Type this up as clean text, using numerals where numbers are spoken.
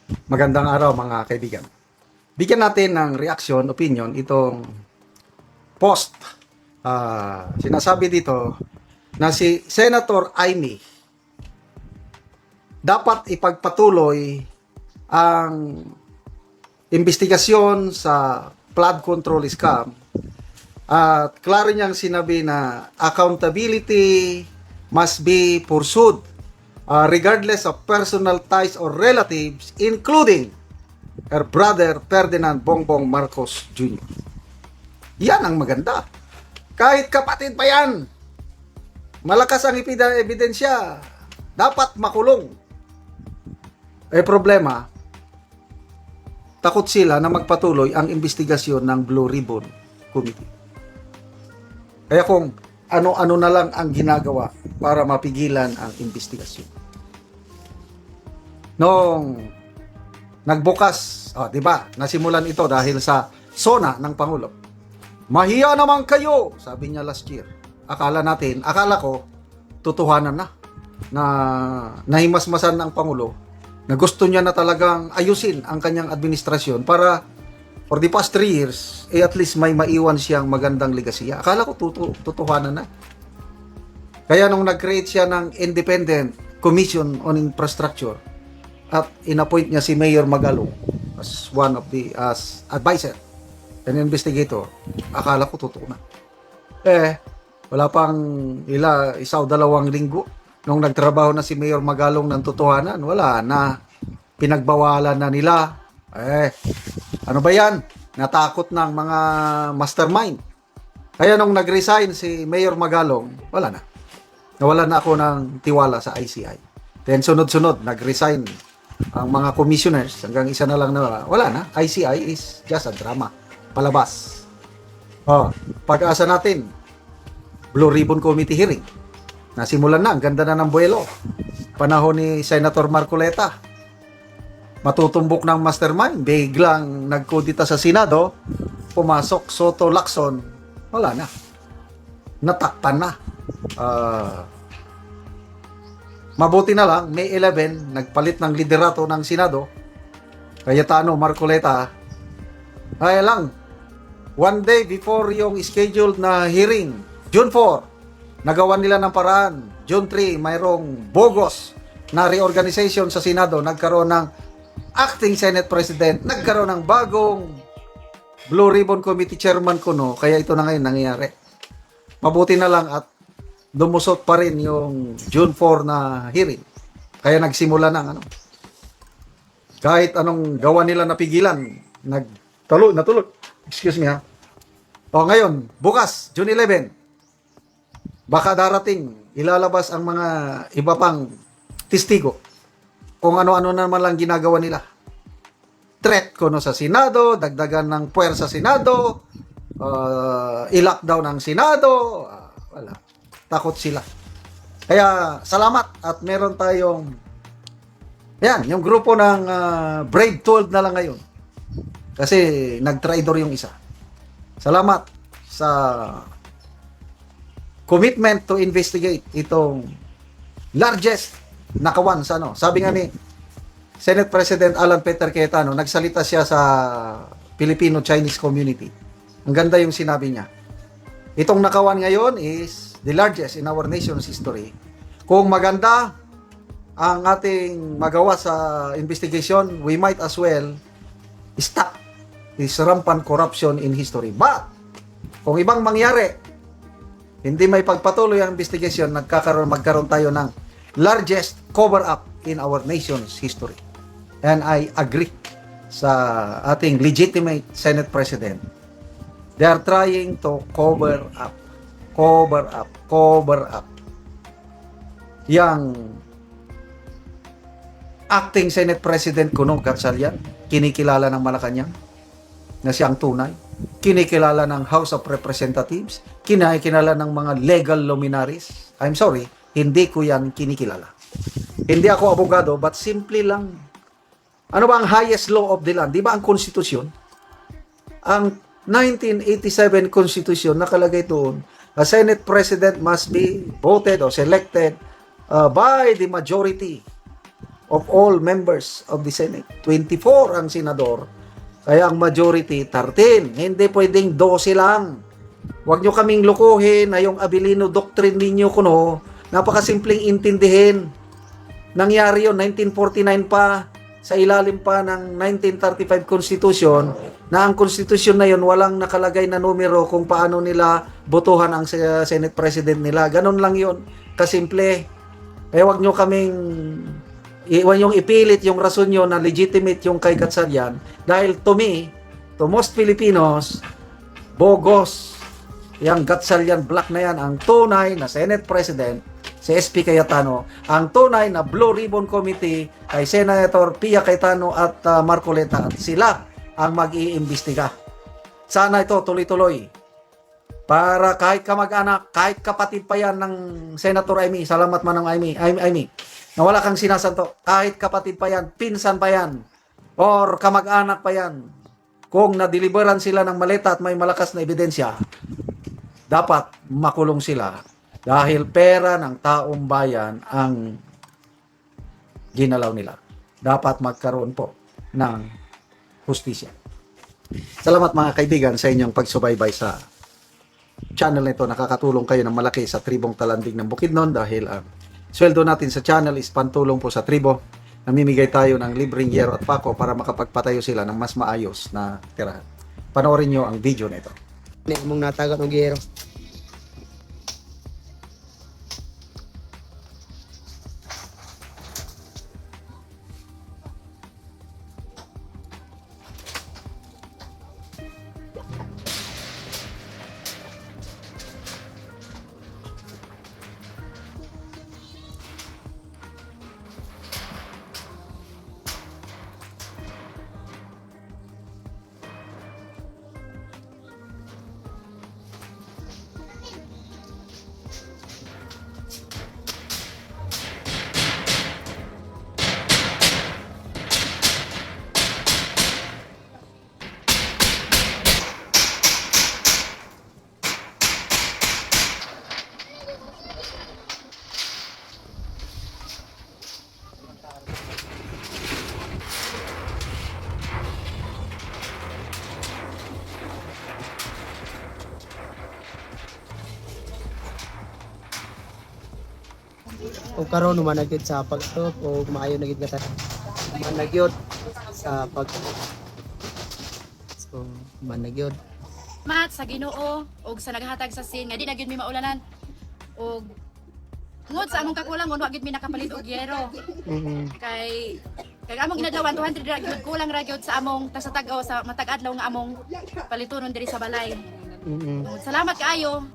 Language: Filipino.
Magandang araw mga kaibigan. Bigyan natin ng reaction, opinion itong post. Sinasabi dito na si Senator Amy dapat ipagpatuloy ang investigasyon sa flood control scam at klaro niyang sinabi na accountability must be pursued regardless of personal ties or relatives, including her brother Ferdinand Bongbong Marcos Jr. Yan ang maganda. Kahit kapatid pa yan, malakas ang ebidensya, dapat makulong. Problema, takot sila na magpatuloy ang investigasyon ng Blue Ribbon Committee. Kaya kung ano-ano na lang ang ginagawa para mapigilan ang investigasyon. Noong nagbukas, di ba, nasimulan ito dahil sa SONA ng Pangulo. Mahiya naman kayo, sabi niya last year. Akala ko, tutuhanan na nahimasmasan ng Pangulo na gusto niya na talagang ayusin ang kanyang administrasyon para for the past 3 years, at least may maiwan siyang magandang legasiya. Akala ko tutuhanan na. Kaya nung nag-create siya ng Independent Commission on Infrastructure at inappoint niya si Mayor Magalong as one of the advisor and investigator, akala ko totoo na. Wala pang isa o 2 linggo nung nagtrabaho na si Mayor Magalong ng totohanan, wala na. Pinagbawalan na nila. Ano ba yan? Natakot ng mga mastermind. Kaya nung nag-resign si Mayor Magalong, wala na. Nawalan na ako ng tiwala sa ICI. Then sunod-sunod, nag-resign ang mga commissioners. Hanggang isa na lang na wala na. ICI is just a drama. Palabas. Pag-asa natin, Blue Ribbon Committee hearing. Nasimulan na. Ang ganda na ng buwelo. Panahon ni Senator Marcoleta. Matutumbok ng mastermind, biglang nagkudita sa Senado, pumasok Soto Lacson, wala na. Natakpan na. Mabuti na lang, May 11, nagpalit ng liderato ng Senado, Cayetano Marcoleta, ay lang, 1 day before yung scheduled na hearing, June 4, nagawan nila ng paraan. June 3, mayroong bogus na reorganization sa Senado, nagkaroon ng acting Senate President, nagkaroon ng bagong Blue Ribbon Committee Chairman kuno, kaya ito na ngayon nangyayari. Mabuti na lang at dumusot pa rin yung June 4 na hearing. Kaya nagsimula ng kahit anong gawa nila napigilan, natulog. Excuse me ha. Ngayon, bukas, June 11, baka darating, ilalabas ang mga iba pang testigo kung ano-ano naman lang ginagawa nila. Threat kuno sa Senado, dagdagan ng puwersa sa Senado, i-lockdown ang Senado, wala. Takot sila. Kaya salamat at meron tayong yung grupo ng Brave 12 na lang ngayon. Kasi nag-traidor yung isa. Salamat sa commitment to investigate itong largest nakawan sa Sabi nga ni Senate President Alan Peter Cayetano, nagsalita siya sa Filipino-Chinese community. Ang ganda yung sinabi niya. Itong nakawan ngayon is the largest in our nation's history. Kung maganda ang ating magawa sa investigation, we might as well stop this rampant corruption in history. But, kung ibang mangyari, hindi may pagpatuloy ang investigation, magkaroon tayo ng largest cover-up in our nation's history. And I agree sa ating legitimate Senate President. They are trying to cover up. Yang acting Senate President kuno Gatchalian, kinikilala ng Malacanang na siyang tunay. Kinikilala ng House of Representatives, kinikilala ng mga legal luminaries. I'm sorry, hindi ko yan kinikilala. Hindi ako abogado, but simply lang, ano ba ang highest law of the land? Di ba ang konstitusyon? Ang 1987 Constitution, nakalagay doon, a Senate President must be voted or selected by the majority of all members of the Senate. 24 ang senador, kaya ang majority 13. Hindi pwedeng 12 lang. Huwag nyo kaming lukuhin na yung Abilino Doctrine ninyo kuno, napakasimpleng intindihin. Nangyari yun 1949 pa, sa ilalim pa ng 1935 Constitution, na ang Constitution na yun walang nakalagay na numero kung paano nila botohan ang Senate President nila. Ganun lang yun, kasimple. Kaya huwag nyo kaming huwag yung ipilit yung rason nyo na legitimate yung kay Gatchalian, dahil to me, to most Filipinos, bogus yung Gatchalian Black na yan ang tunay na Senate President, si SP Cayetano, ang tunay na Blue Ribbon Committee kay Senator Pia Cayetano at Marcoleta, at sila ang mag-iimbestiga. Sana ito tuloy-tuloy para kahit kamag-anak, kahit kapatid pa yan ng Senator Amy, salamat man ng Amy, na wala kang sinasanto, kahit kapatid pa yan, pinsan pa yan, or kamag-anak pa yan, kung na-deliveran sila ng maleta at may malakas na ebidensya, dapat makulong sila dahil pera ng taong bayan ang ginalaw nila. Dapat magkaroon po ng hustisya. Salamat mga kaibigan sa inyong pagsubaybay sa channel nito. Nakakatulong kayo ng malaki sa tribong Talandig ng Bukidnon dahil ang sweldo natin sa channel is pantulong po sa tribo. Namimigay tayo ng libreng yero at pako para makapagpatayo sila ng mas maayos na tirahan. Panoorin nyo ang video nito. Hindi mong natagat ng gero. O karon managid sa pagtop o maayo nagid ka managyod sa pag so managyod Mat sa Ginoo og sa naghatag sa sin nga di na gyud mi maulanan og ngod sa among kakulang wa gyud mi nakapalit og yero kay among inadlawan 200 ra gyud kulang ra gyud sa among tasatag o sa matag adlaw nga among palitonon diri sa balay. Salamat kaayo.